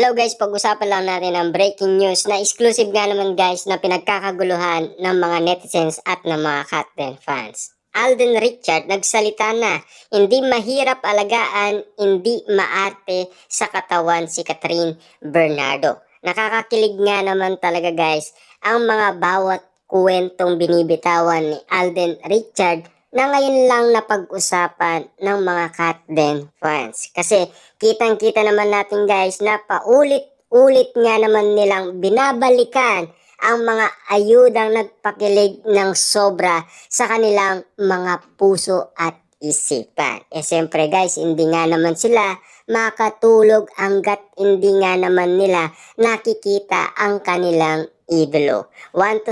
Hello guys, pag-usapan lang natin ang breaking news na exclusive nga naman guys na pinagkakaguluhan ng mga netizens at ng mga Katden fans. Alden Richard nagsalita na, hindi mahirap alagaan, hindi maarte sa katawan si Catherine Bernardo. Nakakakilig nga naman talaga guys ang mga bawat kwentong binibitawan ni Alden Richard na ngayon lang napag-usapan ng mga Katden fans. Kasi kitang-kita naman natin guys na paulit-ulit nga naman nilang binabalikan ang mga ayudang nagpakilig ng sobra sa kanilang mga puso at isipan. Siyempre guys, hindi nga naman sila makatulog hanggat hindi nga naman nila nakikita ang kanilang idolo.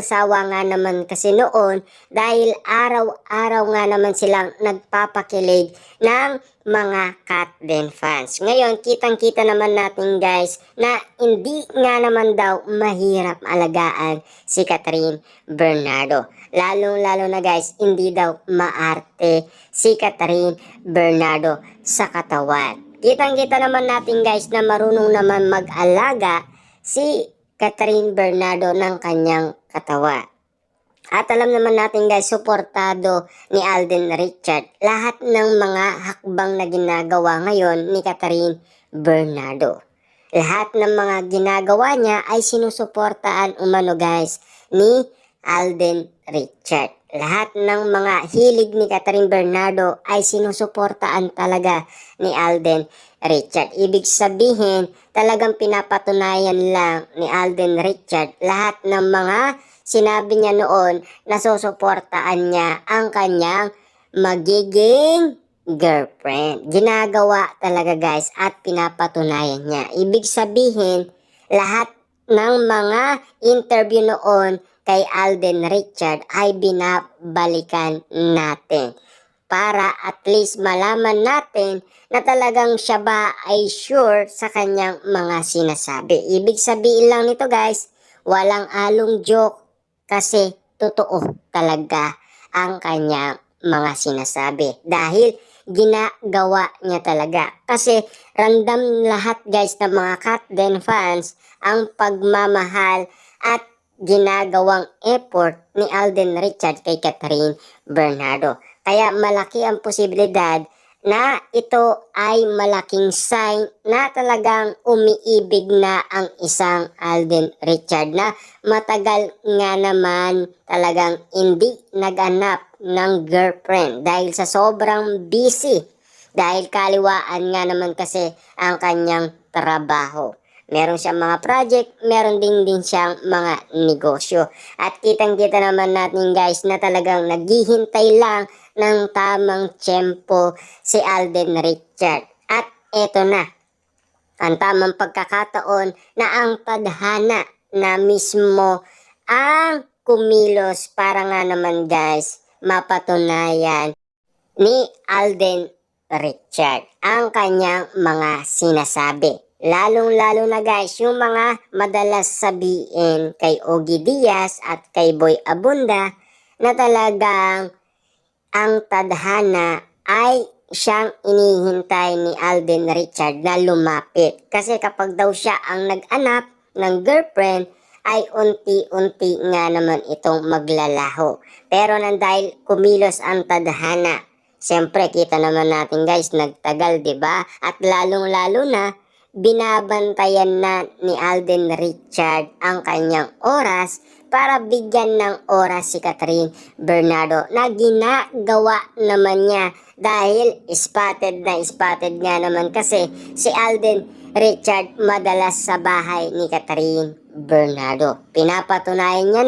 Sawa nga naman kasi noon dahil araw-araw nga naman silang nagpapakilig ng mga Katden fans. Ngayon, kitang-kita naman natin guys na hindi nga naman daw mahirap alagaan si Catherine Bernardo. Lalong-lalo na guys, hindi daw maarte si Catherine Bernardo sa katawan. Kitang-kita naman natin guys na marunong naman mag-alaga si Catherine Bernardo ng kanyang katawan. At alam naman natin guys, suportado ni Alden Richard lahat ng mga hakbang na ginagawa ngayon ni Catherine Bernardo. Lahat ng mga ginagawa niya ay sinusuportaan umano guys ni Alden Richard. Lahat ng mga hilig ni Catherine Bernardo ay sinusuportaan talaga ni Alden Richard. Ibig sabihin, talagang pinapatunayan lang ni Alden Richard lahat ng mga sinabi niya noon na susuportaan niya ang kanyang magiging girlfriend. Ginagawa talaga guys at pinapatunayan niya. Ibig sabihin, lahat ng mga interview noon kay Alden Richard ay binabalikan natin para at least malaman natin na talagang siya ba ay sure sa kanyang mga sinasabi. Ibig sabihin lang nito guys, walang along joke kasi totoo talaga ang kanyang mga sinasabi dahil ginagawa niya talaga. Kasi random lahat guys ng mga Katden fans ang pagmamahal at ginagawang effort ni Alden Richard kay Catherine Bernardo. Kaya malaki ang posibilidad na ito ay malaking sign na talagang umiibig na ang isang Alden Richard na matagal nga naman talagang hindi naganap ng girlfriend dahil sa sobrang busy. Dahil kaliwaan nga naman kasi ang kanyang trabaho. Meron siyang mga project, meron din siyang mga negosyo. At kitang-kita naman natin guys na talagang naghihintay lang ng tamang tiyempo si Alden Richard. At eto na, ang tamang pagkakataon na ang tadhana na mismo ang kumilos para nga naman guys mapatunayan ni Alden Richard ang kanyang mga sinasabi. Lalong-lalo na guys, yung mga madalas sabihin kay Ogie Diaz at kay Boy Abunda na talagang ang tadhana ay siyang inihintay ni Alden Richard na lumapit. Kasi kapag daw siya ang nag-anap ng girlfriend, ay unti-unti nga naman itong maglalaho. Pero nang dahil kumilos ang tadhana, siyempre kita naman natin guys, nagtagal 'di ba? At lalong-lalo na binabantayan na ni Alden Richard ang kanyang oras para bigyan ng oras si Catherine Bernardo na ginagawa naman niya dahil spotted nga naman kasi si Alden Richard madalas sa bahay ni Catherine Bernardo. Pinapatunayan niya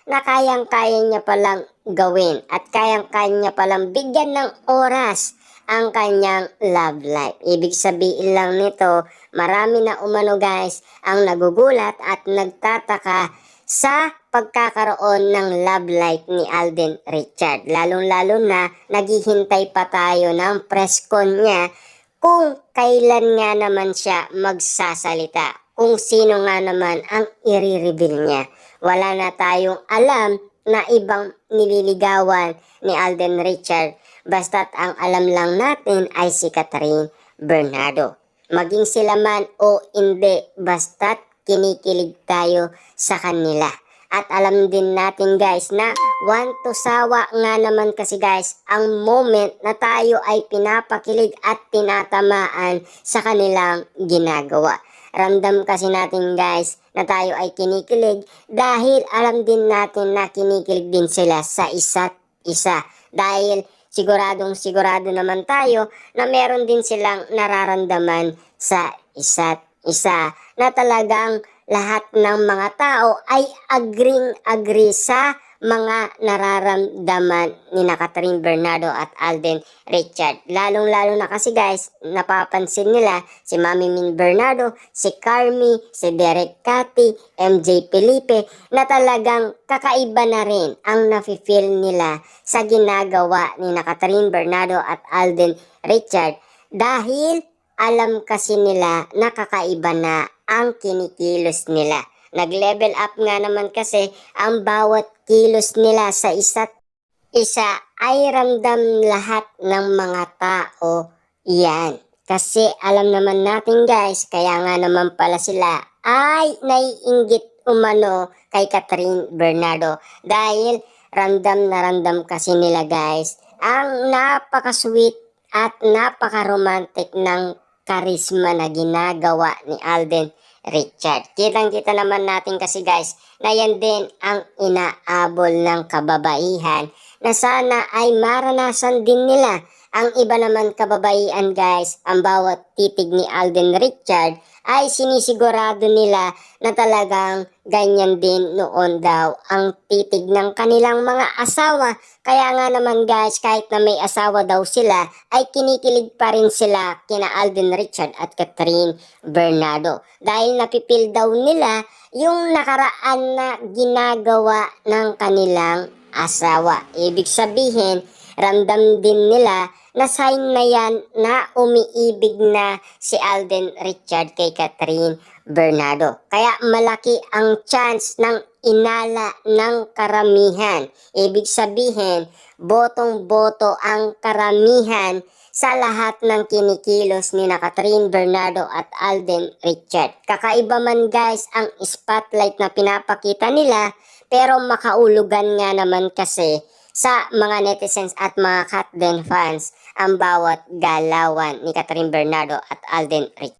na kayang-kaya niya palang gawin at kayang-kaya niya palang bigyan ng oras ang kanyang love life. Ibig sabihin lang nito, marami na umano guys ang nagugulat at nagtataka sa pagkakaroon ng love life ni Alden Richard. Lalong-lalo na naghihintay pa tayo ng press con niya kung kailan nga naman siya magsasalita. Kung sino nga naman ang i-reveal niya. Wala na tayong alam na ibang nililigawan ni Alden Richard. Basta't ang alam lang natin ay si Catherine Bernardo. maging sila man o hindi, basta't kinikilig tayo sa kanila. At alam din natin guys na one to sawa nga naman kasi guys ang moment na tayo ay pinapakilig at tinatamaan sa kanilang ginagawa. Ramdam kasi natin guys na tayo ay kinikilig dahil alam din natin na kinikilig din sila sa isa't isa. Dahil sigurado naman tayo na meron din silang nararamdaman sa isa't isa na talagang lahat ng mga tao ay agree sa mga nararamdaman ni Catherine Bernardo at Alden Richard. Lalong-lalo na kasi guys, napapansin nila si Mami Min Bernardo, si Carmi, si Derek Cathy, MJ Felipe na talagang kakaiba na rin ang nafe-feel nila sa ginagawa ni Catherine Bernardo at Alden Richard dahil alam kasi nila na kakaiba na ang kinikilos nila. Nag-level up nga naman kasi ang bawat kilos nila sa isa't isa ay ramdam lahat ng mga tao yan. Kasi alam naman natin guys, kaya nga naman pala sila ay naiinggit umano kay Catherine Bernardo. Dahil ramdam na ramdam kasi nila guys ang napaka-sweet at napaka-romantic ng karisma na ginagawa ni Alden Richard. Kitang-kita naman natin kasi guys na yan din ang inaabol ng kababaihan na sana ay maranasan din nila. Ang iba naman kababaihan guys, ang bawat titig ni Alden Richard ay sinisigurado nila na talagang ganyan din noon daw ang titig ng kanilang mga asawa. Kaya nga naman guys, kahit na may asawa daw sila, ay kinikilig pa rin sila kina Alden Richard at Catherine Bernardo. Dahil napipil daw nila yung nakaraan na ginagawa ng kanilang asawa. Ibig sabihin, ramdam din nila na sign na yan na umiibig na si Alden Richard kay Catherine Bernardo. Kaya malaki ang chance ng inala ng karamihan. Ibig sabihin, botong-boto ang karamihan sa lahat ng kinikilos ni Catherine Bernardo at Alden Richard. Kakaiba man guys ang spotlight na pinapakita nila, pero makaulugan nga naman kasi sa mga netizens at mga Catden fans ang bawat galawan ni Catherine Bernardo at Alden Richard.